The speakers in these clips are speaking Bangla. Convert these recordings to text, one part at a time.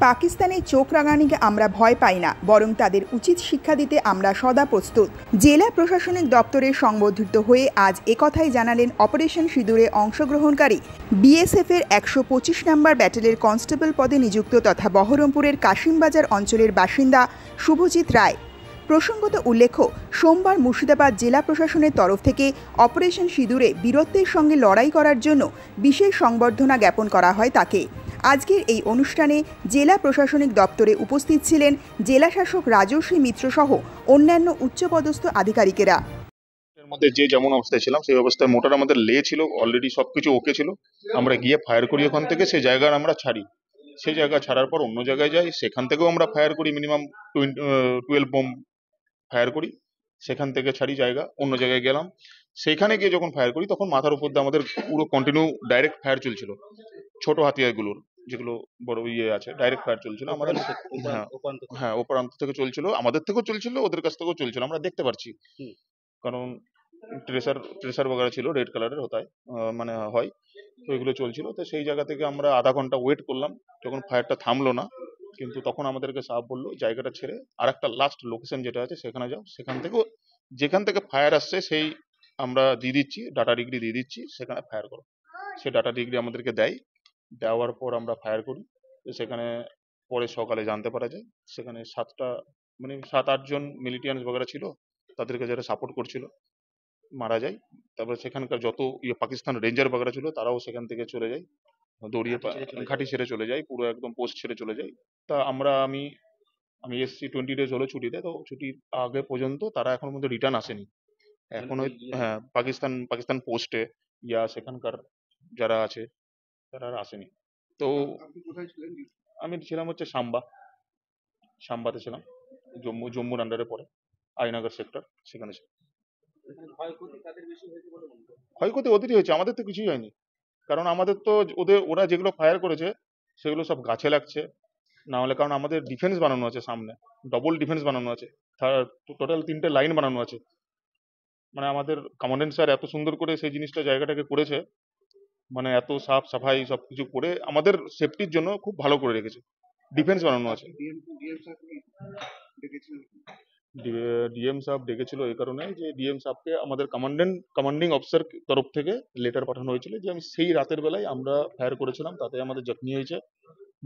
পাকিস্তানের চোখ রাঙানিকে আমরা ভয় পাই না, বরং তাদের উচিত শিক্ষা দিতে আমরা সদা প্রস্তুত। জেলা প্রশাসনিক দপ্তরের সংবর্ধিত হয়ে আজ একথাই জানালেন অপারেশন সিঁদুরে অংশগ্রহণকারী বিএসএফের ১২৫ নম্বর ব্যাটালিয়নের কনস্টেবল পদে নিযুক্ত তথা বহরমপুরের কাশিমবাজার অঞ্চলের বাসিন্দা শুভজিৎ রায়। প্রসঙ্গত উল্লেখ্য, সোমবার মুর্শিদাবাদ জেলা প্রশাসনের তরফ থেকে অপারেশন সিঁদুরে বীরত্বের সঙ্গে লড়াই করার জন্য বিশেষ সংবর্ধনা জ্ঞাপন করা হয় তাকে। আজকের এই অনুষ্ঠানে জেলা প্রশাসনিক দপ্তরে উপস্থিত ছিলেন জেলাশাসক রাজশ্রী মিত্র সহ অন্যান্য উচ্চপদস্থ আধিকারিকেরা। এর মধ্যে যে যেমন অবস্থায় ছিলাম সেই অবস্থায় মোটর আমাদের লে ছিল, অলরেডি সবকিছু ওকে ছিল। আমরা গিয়ে ফায়ার করি, ওখান থেকে সেই জায়গায় আমরা ছাড়ি। সেই জায়গা ছাড়ার পর অন্য জায়গায় যাই, সেখান থেকেও আমরা ফায়ার করি, মিনিমাম 12 বোম ফায়ার করি। সেখান থেকে ছাড়ি জায়গা, অন্য জায়গায় গেলাম। সেখানে গিয়ে যখন ফায়ার করি তখন মাথার উপর দিয়ে আমাদের পুরো কন্টিনিউ ডাইরেক্ট ফায়ার চলছিল। ছোট হাতিয়ারগুলোর যেগুলো বড় আছে, ডাইরেক্ট ফায়ার চলছিল আমাদের। হ্যাঁ, ও প্রান্ত থেকে চলছিল, আমাদের থেকেও চলছিল, ওদের কাছ থেকেও চলছিল, আমরা দেখতে পারছি। কারণ ট্রেসার বগেরা ছিল, রেড কালারের মানে হয়, তো এগুলো চলছিল। তো সেই জায়গা থেকে আমরা আধা ঘন্টা ওয়েট করলাম, যখন ফায়ারটা থামলো না। কিন্তু তখন আমাদেরকে সাহেব বললো জায়গাটা ছেড়ে আর একটা লাস্ট লোকেশন যেটা আছে সেখানে যাও, সেখান থেকেও যেখান থেকে ফায়ার আসছে সেই আমরা দিয়ে দিচ্ছি, ডাটা ডিগ্রি দিয়ে দিচ্ছি, সেখানে ফায়ার করো। সে ডাটা ডিগ্রি আমাদেরকে দেওয়ার পর আমরা ফায়ার করি। তো সেখানে পরে সকালে জানতে পারা যায় সেখানে 7-8 জন মিলিটিয়ান্স বগেরা ছিল, তাদেরকে যারা সাপোর্ট করছিল মারা যায়। তারপরে সেখানকার যত পাকিস্তান রেঞ্জার বগেরা ছিল তারাও সেখান থেকে চলে যায়, দৌড়িয়ে ঘাঁটি ছেড়ে চলে যায়, পুরো একদম পোস্ট ছেড়ে চলে যায়। তা আমি এসছি 20 days হলো ছুটিতে, তো ছুটির আগে পর্যন্ত তারা এখন পর্যন্ত রিটার্ন আসেনি এখনো। হ্যাঁ, পাকিস্তান পোস্টে সেখানকার যারা আছে তারা আর আসেনি। তো আমি ছিলাম হচ্ছে সাম্বাতে ছিলাম, জম্মুর আন্ডারে পড়ে, আইনগর সেক্টর, সেখানে ছিল। ক্ষয়ক্ষতি ওদেরই হয়েছে, আমাদের তো কিছুই হয়নি। কারণ আমাদের তো ওরা যেগুলো ফায়ার করেছে সেগুলো সব গাছে লাগছে, না হলে কারণ আমাদের ডিফেন্স বানানো আছে, সামনে ডবল ডিফেন্স বানানো আছে, টোটাল 3টে লাইন বানানো আছে। মানে আমাদের কমান্ডেন্ট স্যার এত সুন্দর করে সেই জিনিসটা জায়গাটাকে করেছে, মানে এত সাফ সাফাই সবকিছু করে আমাদের সেফটির জন্য খুব ভালো করে রেখেছে, ডিফেন্স বানানো আছে। ডিএম সাহেব ডেকেছিল এই কারণে যে ডিএম সাহেবকে আমাদের কমান্ডিং অফিসার তরফ থেকে লেটার পাঠানো হয়েছিল যে আমি সেই রাতের বেলায় আমরা ফায়ার করেছিলাম, তাতে আমাদের জখমি হয়েছে,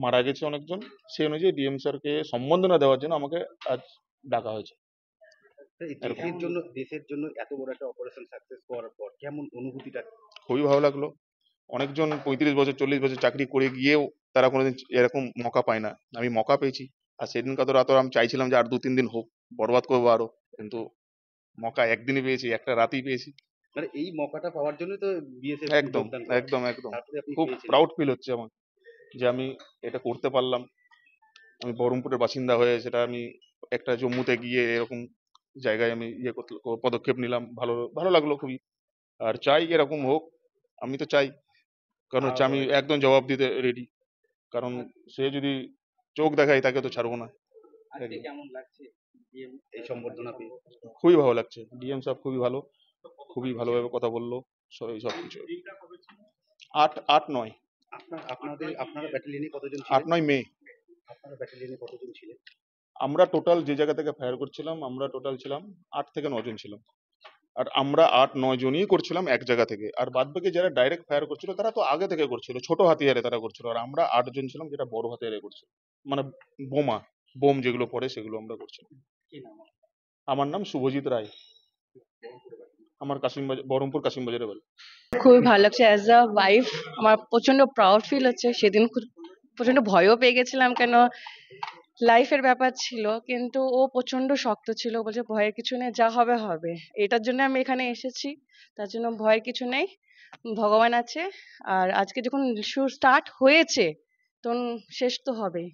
মারা গেছে অনেকজন। সেই অনুযায়ী ডিএম স্যারকে সম্বর্ধনা দেওয়ার জন্য আমাকে আজ ডাকা হয়েছে। দেশের জন্য এত বড় একটা অপারেশন সাকসেস করার পর কেমন অনুভূতিটা? খুবই ভালো লাগলো। অনেকজন 35 বছর 40 বছর চাকরি করে গিয়েও তারা কোনোদিন এরকম মকা পায় না, আমি মকা পেয়েছি। আর সেদিনকার তো রাত আমি চাইছিলাম যে আর 2-3 দিন হোক, বরবাদ করবো আরো, কিন্তু মকা একদিনই পেয়েছি, একটা রাতেই পেয়েছি। মানে এই মকাটা পাওয়ার জন্য তো বিএসএফ একদম খুব প্রাউড ফিল হচ্ছে আমার যে আমি এটা করতে পারলাম। আমি বহরমপুরের বাসিন্দা হয়ে সেটা আমি একটা জম্মুতে গিয়ে এরকম জায়গায় আমি পদক্ষেপ নিলাম, ভালো লাগলো খুবই। আর চাই এরকম হোক, আমি তো চাই, কারণ হচ্ছে আমি একদম জবাব দিতে রেডি, কারণ সে যদি চোখ দেখায় তাকে তো ছাড়বো না। কেমন লাগছে এই সম্বর্ধনা পেয়ে? খুবই ভালো লাগছে, ডিএম সাহেব খুবই ভালোভাবে কথা বললো, সবকিছু। 8-9 আপনারা ব্যাটালিয়নে কতজন ছিলেন? 8-9 মে। আপনারা ব্যাটালিয়নে কতজন ছিলেন? আমরা টোটাল যে জায়গা থেকে ফায়ার করছিলাম আমরা টোটাল ছিলাম 8 থেকে 9 জন ছিলাম। আর আমরা 8-9 জনই করছিলাম এক জায়গা থেকে, আর বাদ বাকি যারা ডাইরেক্ট ফায়ার করছিল তারা তো আগে থেকে করছিল, ছোট হাতিয়ারে তারা করছিল। আর আমরা 8 জন ছিলাম যেটা বড় হাতিয়ারে করছিল, মানে বোম যেগুলো পড়ে সেগুলো আমরা করছিলাম। আমার নাম শুভজিৎ রায়, আমার বহরমপুর কাশিমবাজারে বাড়ি। খুবই ভালো লাগছে। অ্যাজ আ ওয়াইফ আমার প্রচন্ড প্রাউড ফিল হচ্ছে। সেদিন প্রচন্ড ভয়ও পেয়ে গেছিলাম, কেন লাইফের ব্যাপার ছিল, কিন্তু ও প্রচন্ড শক্ত ছিল, বলছে ভয়ের কিছু নেই, যা হবে হবে। এটার জন্য আমি এখানে এসেছি, তার জন্য ভয়ের কিছু নেই, ভগবান আছে। আর আজকে যখন স্টার্ট হয়েছে তখন শেষ তো হবেই।